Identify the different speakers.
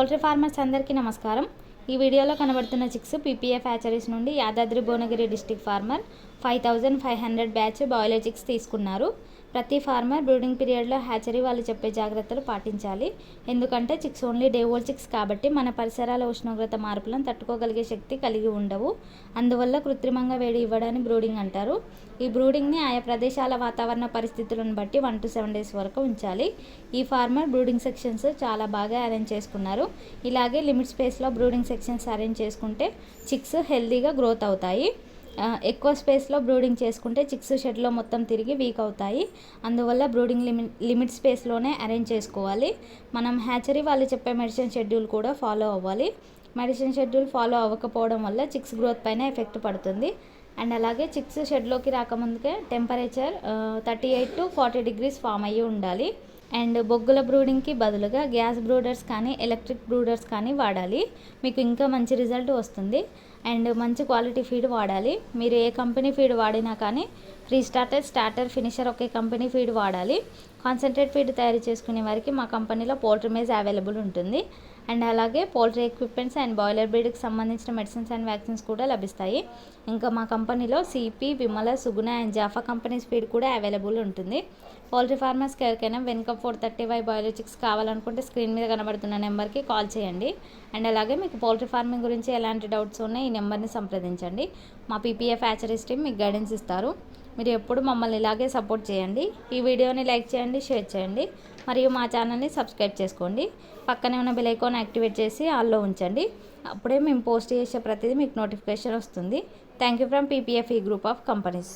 Speaker 1: Poultry farmers అందరికీ నమస్కారం. ఈ వీడియోలో కనబడుతున్న చిక్స్ పీపీఎఫ్ హ్యాచరీస్ నుండి Yadadri Bhuvanagiri district farmer 5500 batch broiler chicks తీసుకున్నారు. ప్రతి ఫార్మర్ బ్రూడింగ్ పీరియడ్లో హ్యాచరీ వాళ్ళు చెప్పే జాగ్రత్తలు పాటించాలి. ఎందుకంటే chicks only day old chicks కాబట్టి మన పరిసరాల ఉష్ణోగ్రత మార్పులను తట్టుకోగలిగే శక్తి కలిగి ఉండవు. అందువల్ల కృత్రిమంగా వేడి ఇవ్వడాన్ని బ్రూడింగ్ అంటారు. ఈ బ్రూడింగ్ని ఆయా ప్రదేశాల వాతావరణ పరిస్థితులను బట్టి 1 to 7 days వరకు ఉంచాలి. ఈ ఫార్మర్ బ్రూడింగ్ సెక్షన్స్ చాలా బాగా అరేంజ్ చేసుకున్నారు. ఇలాగే లిమిట్ స్పేస్లో బ్రూడింగ్ సెక్షన్స్ అరేంజ్ చేసుకుంటే చిక్స్ హెల్తీగా గ్రోత్ అవుతాయి. ఎక్కువ స్పేస్లో బ్రూడింగ్ చేసుకుంటే చిక్స్ షెడ్లో మొత్తం తిరిగి వీక్ అవుతాయి. అందువల్ల బ్రూడింగ్ లిమిట్ స్పేస్లోనే అరేంజ్ చేసుకోవాలి. మనం హ్యాచరీ వాళ్ళు చెప్పే మెడిసిన్ షెడ్యూల్ కూడా ఫాలో అవ్వాలి. మెడిసిన్ షెడ్యూల్ ఫాలో అవ్వకపోవడం వల్ల చిక్స్ గ్రోత్ పైన ఎఫెక్ట్ పడుతుంది. అండ్ అలాగే చిక్స్ షెడ్లోకి రాకముందుకే టెంపరేచర్ 38 to 40 degrees ఫామ్ అయ్యి ఉండాలి. అండ్ బొగ్గుల బ్రూడింగ్కి బదులుగా గ్యాస్ బ్రూడర్స్ కానీ ఎలక్ట్రిక్ బ్రూడర్స్ కానీ వాడాలి. మీకు ఇంకా మంచి రిజల్ట్ వస్తుంది. అండ్ మంచి క్వాలిటీ ఫీడ్ వాడాలి. మీరు ఏ కంపెనీ ఫీడ్ వాడినా కానీ స్టార్టర్ ఫినిషర్ ఒకే కంపెనీ ఫీడ్ వాడాలి. కాన్సన్ట్రేట్ ఫీడ్ తయారు చేసుకునే వారికి మా కంపెనీలో పౌల్ట్రీ మేజ్ అవైలబుల్ ఉంటుంది. అండ్ అలాగే పౌల్ట్రీ ఎక్విప్మెంట్స్ అండ్ బాయిలర్ బ్రీడ్కి సంబంధించిన మెడిసిన్స్ అండ్ వ్యాక్సిన్స్ కూడా లభిస్తాయి. ఇంకా మా కంపెనీలో CP, Vimala, Suguna and Jaffa companies feed కూడా అవైలబుల్ ఉంటుంది. పౌల్ట్రీ ఫార్మర్స్కి ఎవరికైనా వెనుక 435 బాయిలర్ చిక్స్ కావాలనుకుంటే స్క్రీన్ మీద కనబడుతున్న నెంబర్కి కాల్ చేయండి. అండ్ అలాగే మీకు పౌల్ట్రీ ఫార్మింగ్ గురించి ఎలాంటి డౌట్స్ ఉన్నాయి ఈ నెంబర్ని సంప్రదించండి. మా పీపీఎఫ్ హ్యాచరీస్ టీమ్ మీకు గైడెన్స్ ఇస్తారు. మీరు ఎప్పుడు మమ్మల్ని ఇలాగే సపోర్ట్ చేయండి. ఈ వీడియోని లైక్ చేయండి, షేర్ చేయండి మరియు మా ఛానల్ని సబ్స్క్రైబ్ చేసుకోండి. పక్కనే ఉన్న బెల్ ఐకాన్ యాక్టివేట్ చేసి ఆల్లో ఉంచండి. అప్పుడే మేము పోస్ట్ చేసే ప్రతిదీ మీకు నోటిఫికేషన్ వస్తుంది. Thank you from PPF group of companies.